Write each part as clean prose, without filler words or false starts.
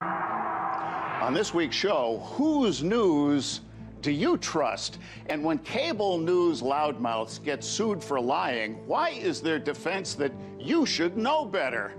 On this week's show, whose news do you trust? And when cable news loudmouths get sued for lying, why is their defense that you should know better?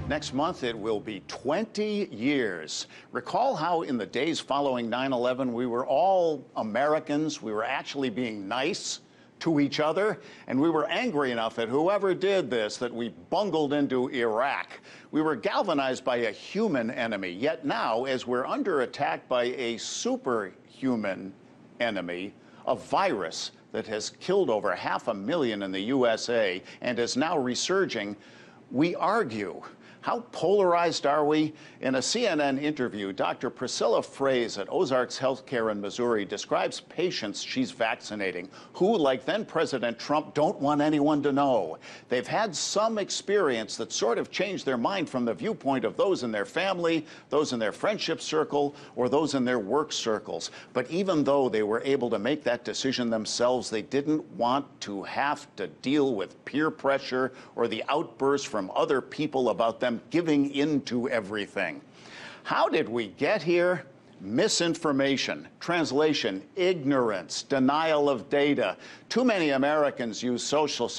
Next month, it will be 20 years. Recall how in the days following 9/11, we were all Americans. We were actually being nice to each other, and we were angry enough at whoever did this that we bungled into Iraq. We were galvanized by a human enemy. Yet now, as we're under attack by a superhuman enemy, a virus that has killed over 500,000 in the USA and is now resurging, we argue. How polarized are we? In a CNN interview, Dr. Priscilla Fraze at Ozarks Healthcare in Missouri describes patients she's vaccinating who, like then President Trump, don't want anyone to know. They've had some experience that sort of changed their mind from the viewpoint of those in their family, those in their friendship circle, or those in their work circles. But even though they were able to make that decision themselves, they didn't want to have to deal with peer pressure or the outbursts from other people about them giving in to everything. How did we get here? Misinformation, translation, ignorance, denial of data. Too many Americans use social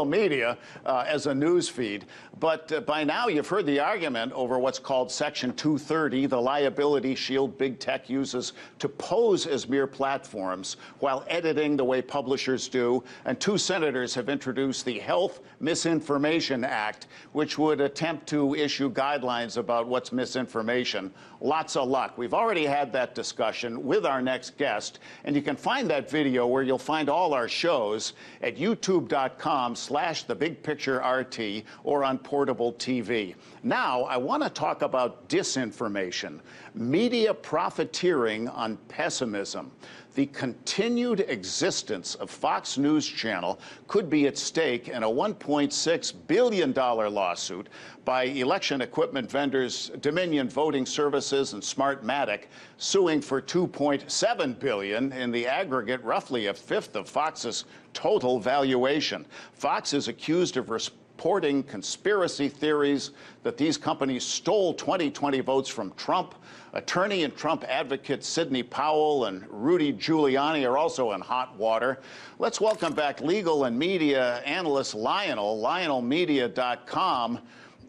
media as a news feed. But by now you've heard the argument over what's called Section 230, the liability shield big tech uses to pose as mere platforms while editing the way publishers do. And 2 senators have introduced the Health Misinformation Act, which would attempt to issue guidelines about what's misinformation. Lots of luck. We've already had that discussion with our next guest, and you can find that video where you'll find all our shows at youtube.com/thebigpictureRT or on portable TV. Now, I want to talk about disinformation, media profiteering on pessimism. The continued existence of Fox News Channel could be at stake in a $1.6 billion lawsuit by election equipment vendors Dominion Voting Services and Smartmatic, suing for $2.7 billion, in the aggregate roughly a fifth of Fox's total valuation. Fox is accused of reporting conspiracy theories that these companies stole 2020 votes from Trump. Attorney and Trump advocate Sidney Powell and Rudy Giuliani are also in hot water. Let's welcome back legal and media analyst Liable, LionelMedia.com.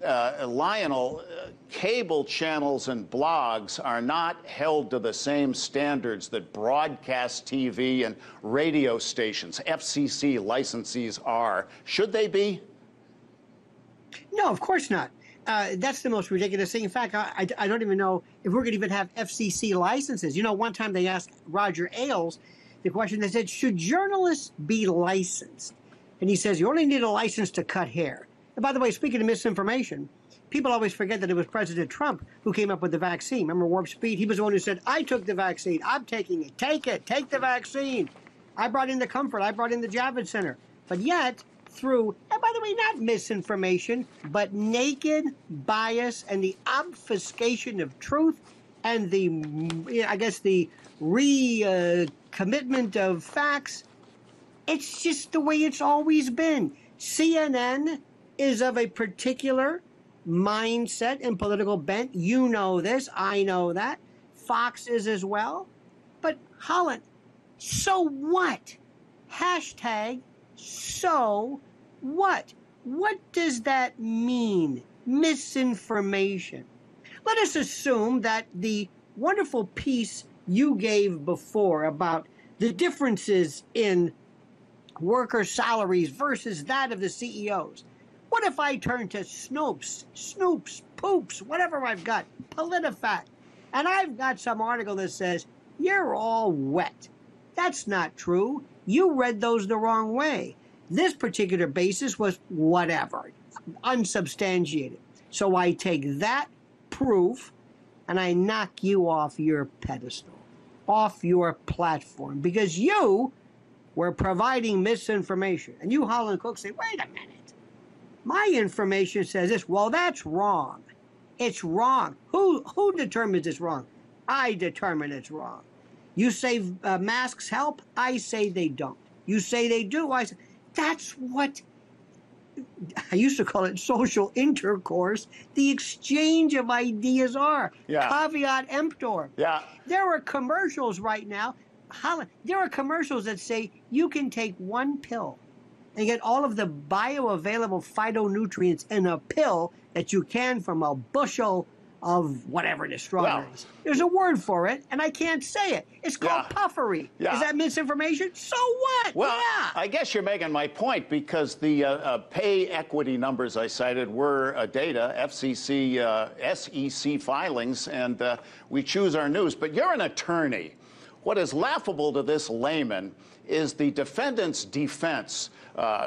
Lionel, cable channels and blogs are not held to the same standards that broadcast TV and radio stations, FCC licensees are. Should they be? No, of course not. That's the most ridiculous thing. In fact, I don't even know if we're going to even have FCC licenses. You know, one time they asked Roger Ailes the question, they said, should journalists be licensed? And he says, you only need a license to cut hair. And by the way, speaking of misinformation, people always forget that it was President Trump who came up with the vaccine. Remember Warp Speed? He was the one who said, I took the vaccine. I'm taking it. Take the vaccine. I brought in the comfort. I brought in the Javits Center. But yet, through, and by the way, not misinformation, but naked bias and the obfuscation of truth and the, I guess, the recommitment of facts, it's just the way it's always been. CNN is of a particular mindset and political bent. You know this. I know that. Fox is as well. But Holland, so what? Hashtag so what? What does that mean? Misinformation. Let us assume that the wonderful piece you gave before about the differences in worker salaries versus that of the CEOs. What if I turn to Snopes, Poops, whatever I've got, PolitiFact, and I've got some article that says, you're all wet. That's not true. You read those the wrong way. This particular basis was whatever, unsubstantiated. So I take that proof and I knock you off your pedestal, off your platform, because you were providing misinformation. And you, Holland Cook, say, wait a minute. My information says this. Well, that's wrong. It's wrong. Who determines it's wrong? I determine it's wrong. You say masks help, I say they don't. You say they do, I say that's what I used to call it social intercourse. The exchange of ideas are. Yeah. Caveat emptor. Yeah. There are commercials right now. There are commercials that say you can take one pill and get all of the bioavailable phytonutrients in a pill that you can from a bushel of whatever it is, strawberries. Well, there's a word for it, and I can't say it. It's called puffery. Yeah. Is that misinformation? So what? Well, yeah. I guess you're making my point because the pay equity numbers I cited were data, FCC, SEC filings, and we choose our news. But you're an attorney. What is laughable to this layman is the defendant's defense.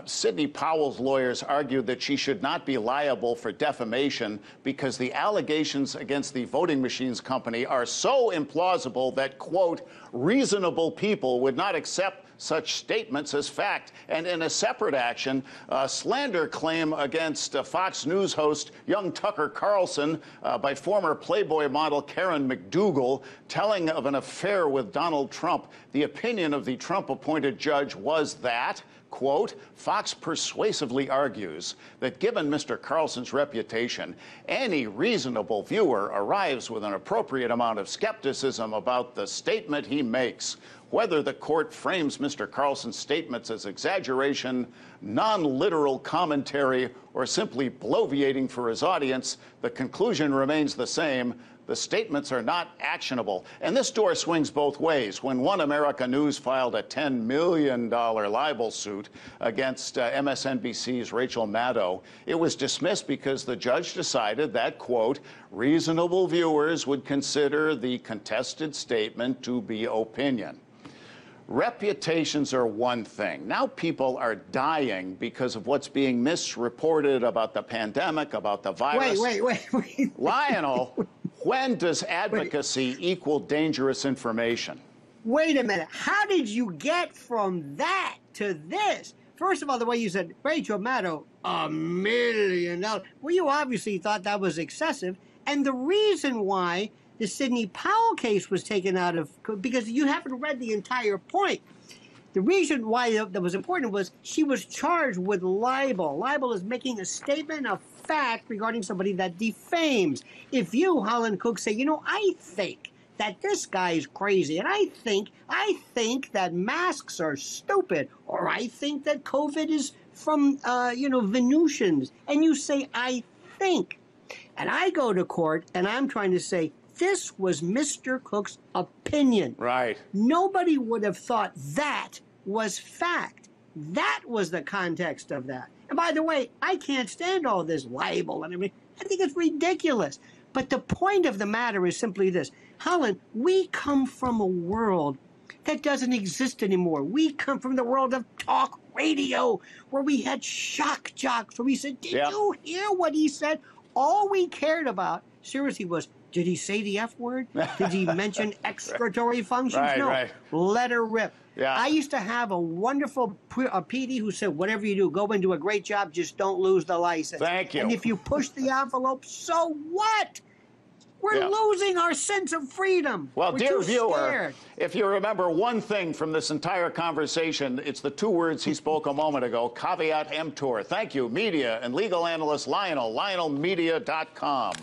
Sidney Powell's lawyers argued that she should not be liable for defamation because the allegations against the voting machines company are so implausible that, quote, reasonable people would not accept such statements as fact. And in a separate action, a slander claim against Fox News host young Tucker Carlson by former Playboy model Karen McDougal, telling of an affair with Donald Trump. The opinion of the Trump-appointed judge was that, quote, Fox persuasively argues that given Mr. Carlson's reputation, any reasonable viewer arrives with an appropriate amount of skepticism about the statement he makes. Whether the court frames Mr. Carlson's statements as exaggeration, non-literal commentary, or simply bloviating for his audience, the conclusion remains the same. The statements are not actionable. And this door swings both ways. When One America News filed a $10 million libel suit against MSNBC's Rachel Maddow, it was dismissed because the judge decided that, quote, reasonable viewers would consider the contested statement to be opinion. Reputations are one thing. Now people are dying because of what's being misreported about the pandemic, about the virus. Wait. Lionel, when does advocacy equal dangerous information? Wait a minute. How did you get from that to this? First of all, the way you said, Rachel Maddow, $1 million. Well, you obviously thought that was excessive. And the reason why the Sidney Powell case was taken out of, because you haven't read the entire point. The reason why that was important was she was charged with libel. Libel is making a statement of fact regarding somebody that defames. If you, Holland Cook, say, you know, I think that this guy is crazy, and I think that masks are stupid, or I think that COVID is from, Venusians, and you say, I think, and I go to court, and I'm trying to say, this was Mr. Cook's opinion. Right. Nobody would have thought that was fact. That was the context of that. And by the way, I can't stand all this libel and everything. I think it's ridiculous. But the point of the matter is simply this. Holland, we come from a world that doesn't exist anymore. We come from the world of talk radio, where we had shock jocks, where we said, did you hear what he said? All we cared about, seriously, was, did he say the F word? Did he mention excretory functions? Right, no. right. Let her rip. Yeah. I used to have a wonderful PD who said, whatever you do, go and do a great job, just don't lose the license. Thank you. And if you push the envelope, so what? We're losing our sense of freedom. Well, We're dear too viewer, scared. if you remember one thing from this entire conversation, it's the two words he spoke a moment ago, caveat emptor. Thank you, media and legal analyst Lionel, lionelmedia.com.